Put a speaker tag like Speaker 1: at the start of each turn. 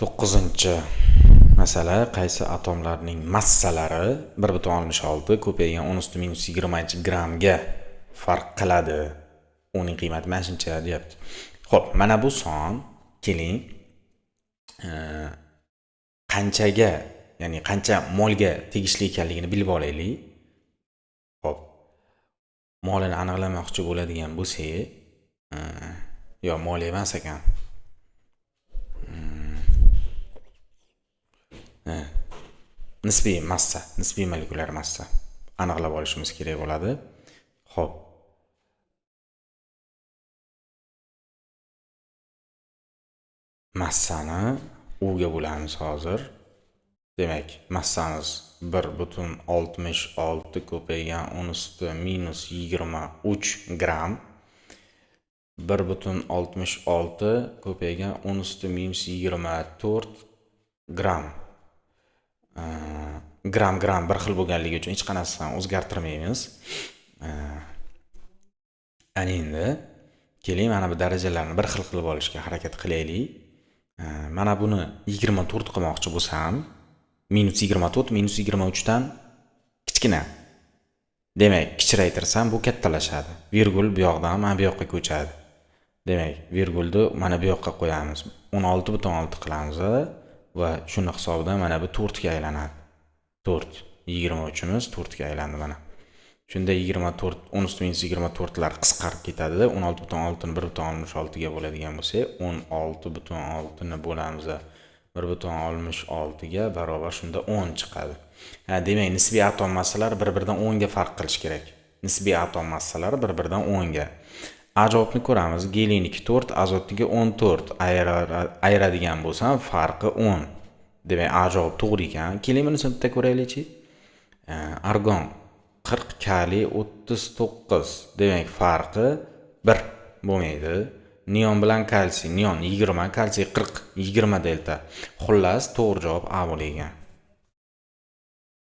Speaker 1: To'qqizinchi masala: qaysi atomlarning massalari 1,6 ko'paygan 10⁻20 grammga farq qiladi? Uning qiymati mana shuncha deyapti. Xo'p, mana bu son keling qanchaga, ya'ni qancha molga tegishli ekanligini bilib olaylik. Xo'p, molini aniqlamoqchi bo'ladigan bo'lsak, yo'q, mol emas ekan. Nisbiy massa, nisbiy molekulyar massa aniqlab olishimiz kerak bo'ladi. Xo'p, massani U ga bo'lamiz hozir. Demak, massamiz 1,66 ko'paygan 10⁻23 gram. 1,66 ko'paygan 10⁻24 gram. Gram bir xil bo'lganligi uchun hech qanaqasini o'zgartirmaymiz. Ana endi keling, mana bu darajalarni bir xil qilib olishga harakat qilaylik. Mana buni 24 qilmoqchi bo'lsam, -24 -23 dan kichkina. Demak, kichraytirsam bu kattalashadi. Virgul bu yoqdan mana bu yoqqa ko'chadi. Demak, virgulni mana bu yoqqa qo'yamiz. 16,6 qilamiz va shuni hisobidan mana bu 4 ga aylanadi. 4. 23imiz 4 ga aylandi mana. Shunda 24, 10⁻24 lar qisqarib ketadi. 16,6 ni 1,66 ga bo'ladigan bo'lsa, 16,6 ni bo'lamiz 1,66 ga barobar shunda 10 chiqadi. Demak, nisbiy atom massalari bir-biridan 10 ga farq qilish kerak. Nisbiy atom massalari bir-biridan 10 ga. Ajobni ko'ramiz. Geliniki 4, azotniki 14. Ayiradigan bo'lsam, farqi 10. Demak, ajob to'g'ri ekan. Keling, buni sinfda ko'raylikchi. Argon 40, kaliy 39. Demak, farqi 1 bo'lmaydi. Neon bilan kalsiy, neon 20, kalsiy 40, 20 delta. Xullas, to'g'ri javob A bo'lar ekan.